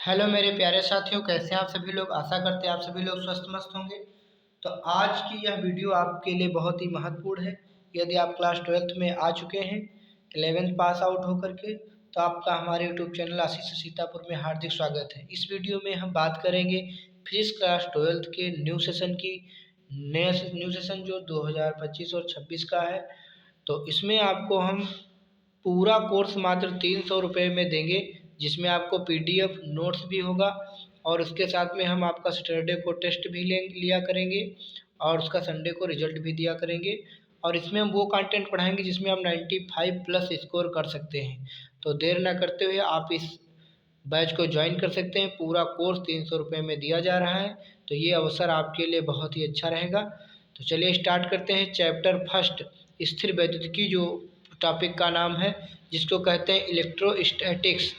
Hello मेरे प्यारे साथियों, कैसे हैं आप सभी लोग। आशा करते हैं आप सभी लोग स्वस्थ मस्त होंगे। तो आज की यह वीडियो आपके लिए बहुत ही महत्वपूर्ण है। यदि आप क्लास 12th में आ चुके हैं, 11th पास आउट होकर के, तो आपका हमारे यूट्यूब चैनल आशीष सीतापुर में हार्दिक स्वागत है। इस वीडियो में हम बात करेंगे फिजिक्स क्लास 12th के न्यू सेशन की। न्यू सेशन जो 2025 और 26 का है, तो इसमें आपको हम पूरा कोर्स मात्र 300 रुपये में देंगे, जिसमें आपको पीडीएफ नोट्स भी होगा और उसके साथ में हम आपका सैटरडे को टेस्ट भी लिया करेंगे और उसका संडे को रिजल्ट भी दिया करेंगे। और इसमें हम वो कंटेंट पढ़ाएंगे जिसमें आप 95 प्लस स्कोर कर सकते हैं। तो देर ना करते हुए आप इस बैच को ज्वाइन कर सकते हैं। पूरा कोर्स 300 रुपये में दिया जा रहा है, तो ये अवसर आपके लिए बहुत ही अच्छा रहेगा। तो चलिए स्टार्ट करते हैं। चैप्टर फर्स्ट, स्थिर वैद्युतिकी, जो टॉपिक का नाम है, जिसको कहते हैं इलेक्ट्रोस्टैटिक्स।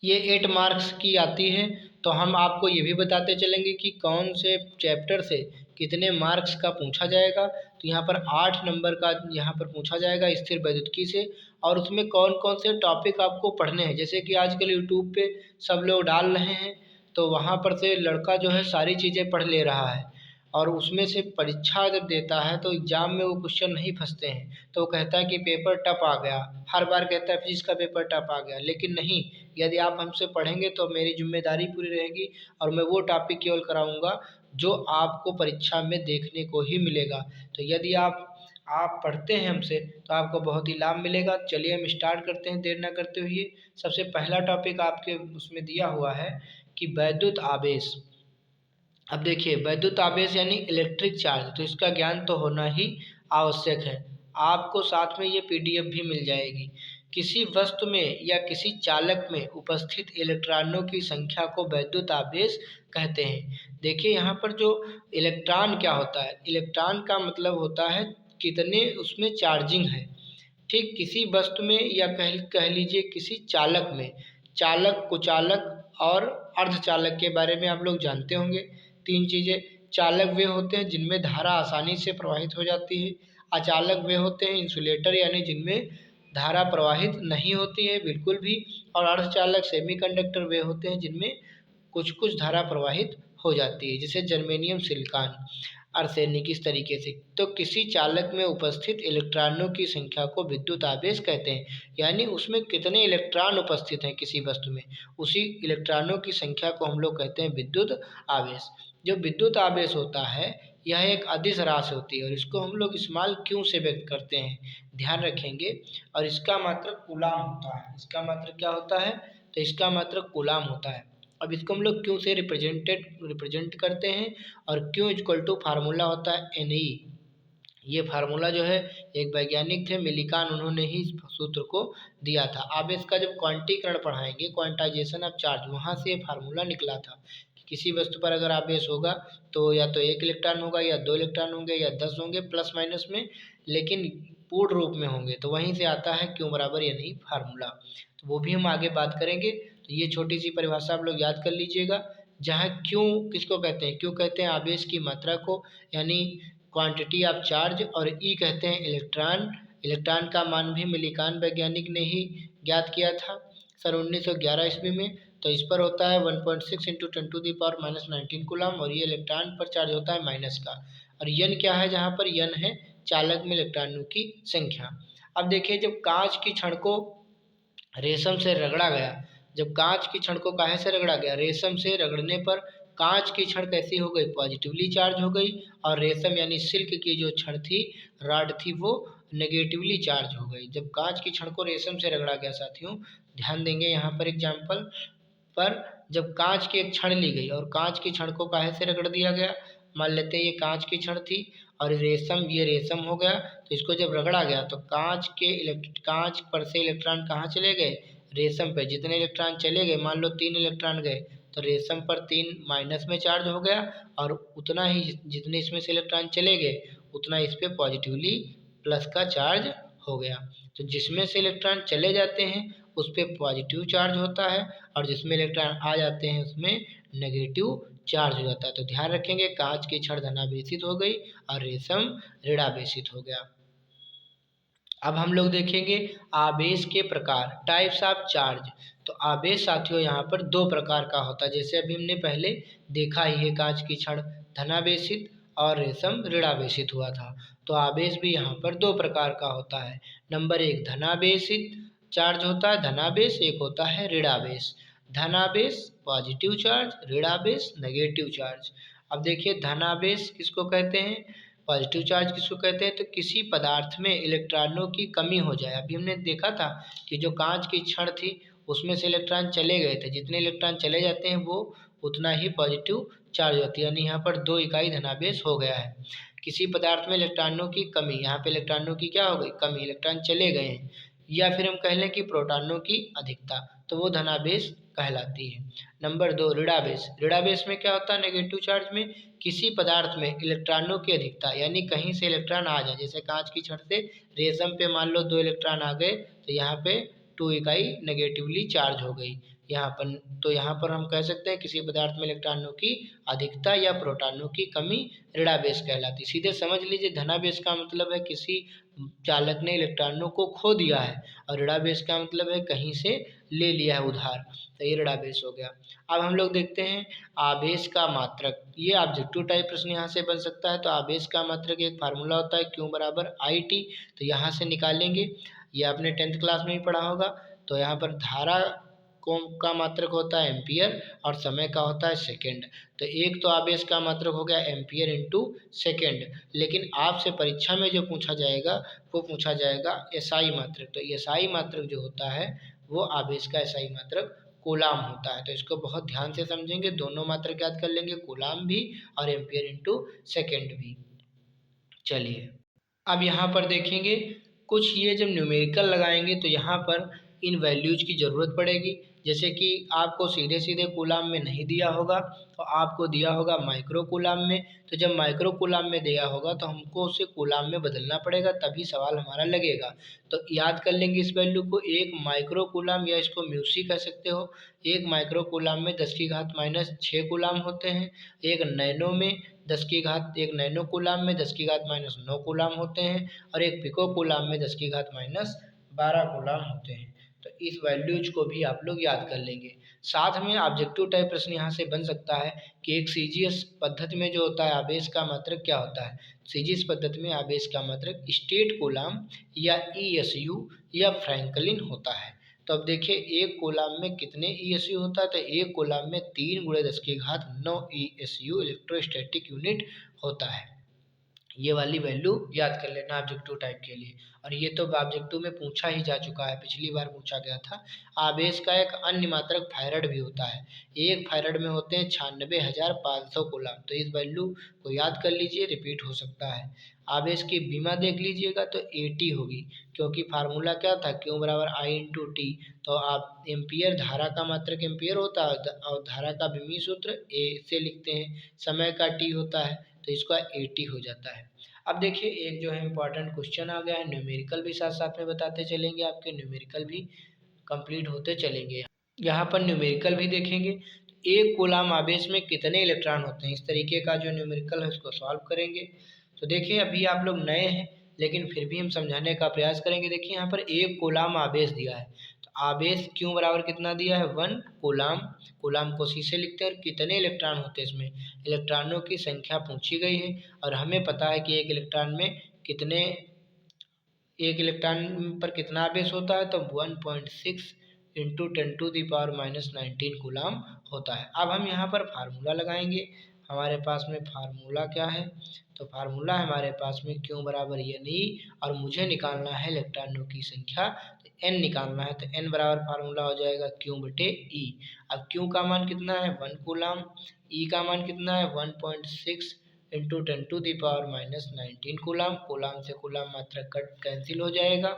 ये 8 मार्क्स की आती है। तो हम आपको ये भी बताते चलेंगे कि कौन से चैप्टर से कितने मार्क्स का पूछा जाएगा। तो यहाँ पर 8 नंबर का यहाँ पर पूछा जाएगा स्थिर वैद्युतिकी से। और उसमें कौन कौन से टॉपिक आपको पढ़ने हैं, जैसे कि आजकल यूट्यूब पे सब लोग डाल रहे हैं, तो वहाँ पर से लड़का जो है सारी चीज़ें पढ़ ले रहा है और उसमें से परीक्षा जब देता है तो एग्ज़ाम में वो क्वेश्चन नहीं फंसते हैं। तो वो कहता है कि पेपर टफ आ गया, हर बार कहता है फिजिक्स का पेपर टफ आ गया। लेकिन नहीं, यदि आप हमसे पढ़ेंगे तो मेरी जिम्मेदारी पूरी रहेगी और मैं वो टॉपिक केवल कराऊंगा जो आपको परीक्षा में देखने को ही मिलेगा। तो यदि आप पढ़ते हैं हमसे तो आपको बहुत ही लाभ मिलेगा। चलिए हम स्टार्ट करते हैं देर ना करते हुए। सबसे पहला टॉपिक आपके उसमें दिया हुआ है कि वैद्युत आवेश। अब देखिए, वैद्युत आवेश यानी इलेक्ट्रिक चार्ज, तो इसका ज्ञान तो होना ही आवश्यक है। आपको साथ में ये पीडीएफ भी मिल जाएगी। किसी वस्तु में या किसी चालक में उपस्थित इलेक्ट्रॉनों की संख्या को वैद्युत आवेश कहते हैं। देखिए यहाँ पर जो इलेक्ट्रॉन क्या होता है, इलेक्ट्रॉन का मतलब होता है कितने उसमें चार्जिंग है। ठीक किसी वस्तु में या कह लीजिए किसी चालक में, चालक, कुचालक और अर्धचालक के बारे में आप लोग जानते होंगे। 3 चीज़ें। चालक वे होते हैं जिनमें धारा आसानी से प्रवाहित हो जाती है। अचालक वे होते हैं इंसुलेटर, यानी जिनमें धारा प्रवाहित नहीं होती है बिल्कुल भी। और अर्धचालक सेमीकंडक्टर वे होते हैं जिनमें कुछ कुछ धारा प्रवाहित हो जाती है, जैसे जर्मेनियम, सिलिकॉन, आर्सेनिक, इस तरीके से। तो किसी चालक में उपस्थित इलेक्ट्रॉनों की संख्या को विद्युत आवेश कहते हैं, यानी उसमें कितने इलेक्ट्रॉन उपस्थित हैं किसी वस्तु में, उसी इलेक्ट्रॉनों की संख्या को हम लोग कहते हैं विद्युत आवेश। जो विद्युत आवेश होता है यह एक अदिश राशि होती है और इसको हम लोग स्मॉल क्यू से व्यक्त करते हैं, ध्यान रखेंगे। और इसका मात्रक कूलाम होता है। इसका मात्रक क्या होता है, तो इसका मात्रक कूलाम होता है। अब इसको हम लोग क्यू से रिप्रेजेंट करते हैं और क्यू इक्वल टू फार्मूला होता है एन ई। ये फार्मूला जो है एक वैज्ञानिक थे मिलिकॉन, उन्होंने ही इस सूत्र को दिया था। आप इसका जब क्वांटीकरण पढ़ाएंगे, क्वांटाइजेशन ऑफ चार्ज, वहाँ से ये फार्मूला निकला था कि किसी वस्तु पर अगर आवेश होगा तो या तो 1 इलेक्ट्रॉन होगा या 2 इलेक्ट्रॉन होंगे या 10 होंगे प्लस माइनस में, लेकिन पूर्ण रूप में होंगे। तो वहीं से आता है क्यू बराबर यानी फार्मूला। तो वो भी हम आगे बात करेंगे। तो ये छोटी सी परिभाषा आप लोग याद कर लीजिएगा। जहाँ क्यू किसको कहते हैं, क्यू कहते हैं आवेश की मात्रा को, यानी क्वांटिटी ऑफ चार्ज। और ई कहते हैं इलेक्ट्रॉन। इलेक्ट्रॉन का मान भी मिलिकॉन वैज्ञानिक ने ही ज्ञात किया था सन 1911 ईस्वी में। तो इस पर होता है 1.6 इंटू 10⁻⁻19 कूलम, और ये इलेक्ट्रॉन पर चार्ज होता है माइनस का। और यन क्या है, जहाँ पर यन है चालक में इलेक्ट्रॉनों की संख्या। अब देखिए, जब कांच की छड़ को रेशम से रगड़ा गया, जब कांच की छड़ को काहे से रगड़ा गया, रेशम से रगड़ने पर कांच की छड़ कैसी हो गई, पॉजिटिवली चार्ज हो गई। और रेशम यानी सिल्क की जो छड़ थी, रॉड थी, वो नेगेटिवली चार्ज हो गई जब कांच की छड़ को रेशम से रगड़ा गया। साथियों ध्यान देंगे यहाँ पर एग्जाम्पल पर, जब कांच की एक छड़ ली गई और कांच की छड़ को काहे से रगड़ दिया गया, मान लेते हैं ये कांच की छड़ थी और रेशम, ये रेशम हो गया। तो इसको जब रगड़ा गया तो कांच पर से इलेक्ट्रॉन कहाँ चले गए, रेशम पे। जितने इलेक्ट्रॉन चले गए, मान लो 3 इलेक्ट्रॉन गए, तो रेशम पर 3 माइनस में चार्ज हो गया और उतना ही जितने इसमें से इलेक्ट्रॉन चले गए उतना इस पे पॉजिटिवली प्लस का चार्ज हो गया। तो जिसमें से इलेक्ट्रॉन चले जाते हैं उस पर पॉजिटिव चार्ज होता है और जिसमें इलेक्ट्रॉन आ जाते हैं उसमें नेगेटिव चार्ज हो जाता है। तो ध्यान रखेंगे, कांच की छड़ धनावेशित हो गई और रेशम ऋणावेशित हो गया। अब हम लोग देखेंगे आवेश के प्रकार, टाइप्स ऑफ चार्ज। तो आवेश साथियों यहाँ पर दो प्रकार का होता है, जैसे अभी हमने पहले देखा ही है, कांच की छड़ धनावेशित और रेशम ऋणावेशित हुआ था। तो आवेश भी यहाँ पर दो प्रकार का होता है। नंबर एक धनावेशित चार्ज होता है धनावेश, एक होता है ऋणावेश। धनावेश पॉजिटिव चार्ज, ऋणावेश नेगेटिव चार्ज। अब देखिए धनावेश किसको कहते हैं, पॉजिटिव चार्ज किसको कहते हैं, तो किसी पदार्थ में इलेक्ट्रॉनों की कमी हो जाए। अभी हमने देखा था कि जो कांच की छड़ थी उसमें से इलेक्ट्रॉन चले गए थे, जितने इलेक्ट्रॉन चले जाते हैं वो उतना ही पॉजिटिव चार्ज होती है, यानी यहाँ पर 2 इकाई धनावेश हो गया है। किसी पदार्थ में इलेक्ट्रॉनों की कमी, यहाँ पे इलेक्ट्रॉनों की क्या हो गई, कमी, इलेक्ट्रॉन चले गए हैं। या फिर हम कह लें कि प्रोटॉनों की अधिकता, तो वो धनावेश कहलाती है। नंबर 2 ऋणावेश। ऋणावेश में क्या होता है, नेगेटिव चार्ज में किसी पदार्थ में इलेक्ट्रॉनों की अधिकता, यानी कहीं से इलेक्ट्रॉन आ जाए, जैसे कांच की छड़ से रेशम पे मान लो 2 इलेक्ट्रॉन आ गए, तो यहाँ पे 2 इकाई नेगेटिवली चार्ज हो गई यहाँ पर। तो यहाँ पर हम कह सकते हैं किसी पदार्थ में इलेक्ट्रॉनों की अधिकता या प्रोटॉनों की कमी ऋणावेश कहलाती। सीधे समझ लीजिए धनावेश का मतलब है किसी चालक ने इलेक्ट्रॉनों को खो दिया है, और ऋणावेश का मतलब है कहीं से ले लिया है उधार, तो ये ऋणावेश हो गया। अब हम लोग देखते हैं आवेश का मात्रक। ये ऑब्जेक्टिव टाइप प्रश्न यहाँ से बन सकता है। तो आवेश का मात्रक एक फार्मूला होता है Q बराबर IT, तो यहाँ से निकालेंगे, ये आपने 10th क्लास में भी पढ़ा होगा। तो यहाँ पर धारा को का मात्रक होता है एम्पियर और समय का होता है सेकेंड। तो एक तो आवेश का मात्रक हो गया एम्पियर इंटू सेकेंड, लेकिन आपसे परीक्षा में जो पूछा जाएगा वो पूछा जाएगा एसआई मात्रक। तो एसआई मात्रक जो होता है वो आवेश का एसआई मात्रक कूलाम होता है। तो इसको बहुत ध्यान से समझेंगे, दोनों मात्रक याद कर लेंगे, कूलाम भी और एम्पियर इंटू सेकेंड भी। चलिए अब यहाँ पर देखेंगे कुछ, ये जब न्यूमेरिकल लगाएंगे तो यहाँ पर इन वैल्यूज की ज़रूरत पड़ेगी। जैसे कि आपको सीधे सीधे कूलाम में नहीं दिया होगा, तो आपको दिया होगा माइक्रो कूलाम में। तो जब माइक्रो कूलाम में दिया होगा तो हमको उसे कूलाम में बदलना पड़ेगा, तभी सवाल हमारा लगेगा। तो याद कर लेंगे इस वैल्यू को, एक माइक्रो कूलाम या इसको म्यूसी कह सकते हो, एक माइक्रो कूलाम में 10⁻⁻6 कूलाम होते हैं। एक नैनो में 1 नैनो कूलाम में 10⁻⁻9 कूलाम होते हैं, और एक पिको कूलाम में 10⁻⁻12 कूलाम होते हैं। तो इस वैल्यूज को भी आप लोग याद कर लेंगे। साथ में ऑब्जेक्टिव टाइप प्रश्न यहाँ से बन सकता है कि एक सीजीएस पद्धति में जो होता है आवेश का मात्रक क्या होता है। सीजीएस पद्धति में आवेश का मात्रक स्टेट कूलाम या ईएसयू या फ्रैंकलिन होता है। तो अब देखिए एक कूलाम में कितने ईएसयू होता है, तो एक कूलाम में 3×10⁹ ईएसयू इलेक्ट्रोस्टैटिक यूनिट होता है। ये वाली वैल्यू याद कर लेना ऑब्जेक्टिव टाइप के लिए। और ये तो ऑब्जेक्टिव में पूछा ही जा चुका है, पिछली बार पूछा गया था। आवेश का एक अन्य मात्रक फायरड भी होता है। एक फायरड में होते हैं 96,500 कूलाम। तो इस वैल्यू को याद कर लीजिए, रिपीट हो सकता है। आवेश की बीमा देख लीजिएगा तो 80 होगी, क्योंकि फार्मूला क्या था, Q बराबर I इंटू टी। तो आप एम्पियर, धारा का मात्रक एम्पियर होता है और धारा का विमीय सूत्र ए से लिखते हैं, समय का टी होता है, तो इसका 80 हो जाता है। अब देखिए एक जो है इम्पॉर्टेंट क्वेश्चन आ गया है, न्यूमेरिकल भी साथ साथ में बताते चलेंगे, आपके न्यूमेरिकल भी कंप्लीट होते चलेंगे। यहाँ पर न्यूमेरिकल भी देखेंगे, एक कूलाम आवेश में कितने इलेक्ट्रॉन होते हैं, इस तरीके का जो न्यूमेरिकल है उसको सॉल्व करेंगे। तो देखिए अभी आप लोग नए हैं लेकिन फिर भी हम समझाने का प्रयास करेंगे। देखिए यहाँ पर एक कूलाम आवेश दिया है, तो आवेश क्यों बराबर कितना दिया है, 1 कूलाम। कूलाम को सी से लिखते हैं, और कितने इलेक्ट्रॉन होते हैं इसमें, इलेक्ट्रॉनों की संख्या पूछी गई है। और हमें पता है कि एक इलेक्ट्रॉन में कितने, एक इलेक्ट्रॉन पर कितना आवेश होता है, तो 1.6 इंटू 10⁻⁻19 कूलाम होता है। अब हम यहाँ पर फार्मूला लगाएंगे। हमारे पास में फार्मूला क्या है, तो फार्मूला हमारे पास में Q बराबर NE, और मुझे निकालना है इलेक्ट्रॉनों की संख्या, तो N निकालना है। तो N बराबर फार्मूला हो जाएगा Q/E। अब Q का मान कितना है, 1 कूलाम, E का मान कितना है 1.6 इंटू 10⁻⁻19 कूलाम। कूलाम से कूलाम मात्रक कट कैंसिल हो जाएगा,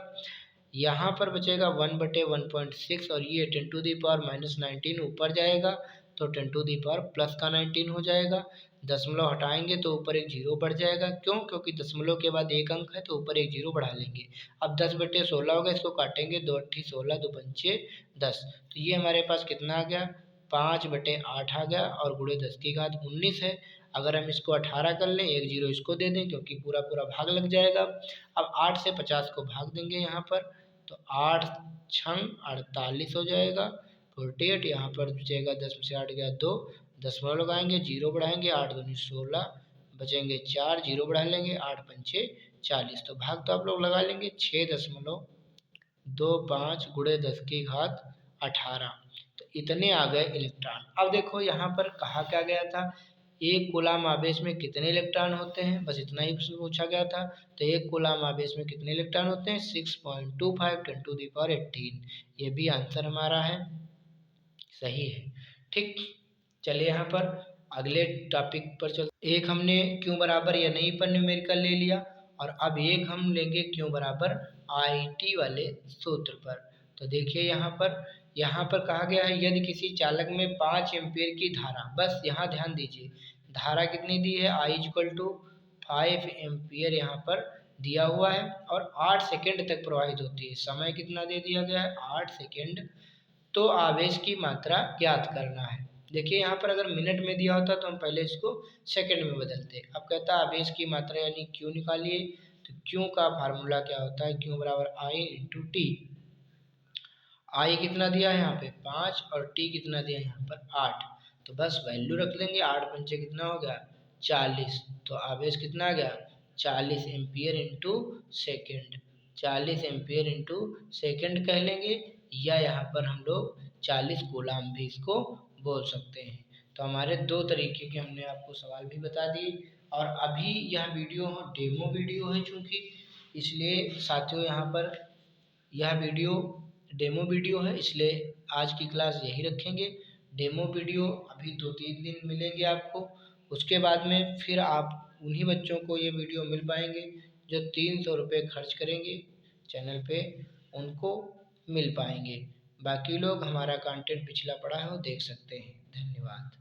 यहाँ पर बचेगा 1/1.6, और ये 10⁻⁻19 ऊपर जाएगा तो 10 प्लस का 19 हो जाएगा। दशमलव हटाएंगे तो ऊपर एक जीरो बढ़ जाएगा, क्यों, क्योंकि दशमलव के बाद एक अंक है तो ऊपर एक जीरो बढ़ा लेंगे। अब 10/16 होगा, इसको काटेंगे, 2 8 16, 2 5 10। तो ये हमारे पास कितना आ गया, 5/8 आ गया, और गुणे 10⁻19 है। अगर हम इसको 18 कर लें, एक जीरो इसको दे दें क्योंकि पूरा पूरा भाग लग जाएगा। अब 8 से 50 को भाग देंगे यहाँ पर, तो 8 छंग 48 हो जाएगा, 48। यहाँ पर बचेगा 10 में से 8 गया 2, दशमलव लगाएंगे, 0 बढ़ाएंगे, 8 दूनी 16, बचेंगे 4, 0 बढ़ा लेंगे, 8 पंचे 40। तो भाग तो आप लोग लगा लेंगे 6.25 गुणे 10 की घात 18। तो इतने आ गए इलेक्ट्रॉन। अब देखो यहाँ पर कहा क्या गया था, एक कूलाम आवेश में कितने इलेक्ट्रॉन होते हैं, बस इतना ही प्रश्न पूछा गया था। तो एक कूलाम आवेश में कितने इलेक्ट्रॉन होते हैं, 6.25 × 10⁻18। ये भी आंसर हमारा है, सही है। ठीक, चलिए यहाँ पर अगले टॉपिक पर चल। एक हमने क्यों बराबर या नहीं पर न्यूमेरिकल ले लिया, और अब एक हम लेंगे क्यों बराबर IT वाले सूत्र पर। तो देखिए यहाँ पर कहा गया है, यदि किसी चालक में 5 एम्पीयर की धारा, बस यहाँ ध्यान दीजिए, धारा कितनी दी है, I = 5 एम्पीयर यहाँ पर दिया हुआ है, और 8 सेकेंड तक प्रवाहित होती है। समय कितना दे दिया गया है, 8 सेकेंड। तो आवेश की मात्रा ज्ञात करना है। देखिए यहाँ पर अगर मिनट में दिया होता तो हम पहले इसको सेकंड में बदलते। अब कहता है आवेश की मात्रा यानी क्यू निकालिए। तो क्यू का फार्मूला क्या होता है, क्यू बराबर I × T। आई कितना दिया है यहाँ पे 5, और टी कितना दिया है यहाँ पर 8। तो बस वैल्यू रख लेंगे, 8 पंचे कितना हो गया 40। तो आवेश कितना आ गया 40 ampere into second, 40 ampere into second कह लेंगे, या यहाँ पर हम लोग 40 कूलाम भी इसको बोल सकते हैं। तो हमारे दो तरीके के हमने आपको सवाल भी बता दिए। और अभी यह वीडियो डेमो वीडियो है, चूँकि इसलिए साथियों यहाँ पर यह वीडियो डेमो वीडियो है, इसलिए आज की क्लास यही रखेंगे। डेमो वीडियो अभी 2-3 दिन मिलेंगे आपको, उसके बाद में फिर आप उन्हीं बच्चों को ये वीडियो मिल पाएंगे जो 300 रुपये खर्च करेंगे चैनल पे, उनको मिल पाएंगे। बाकी लोग हमारा कंटेंट पिछला पड़ा है वो देख सकते हैं। धन्यवाद।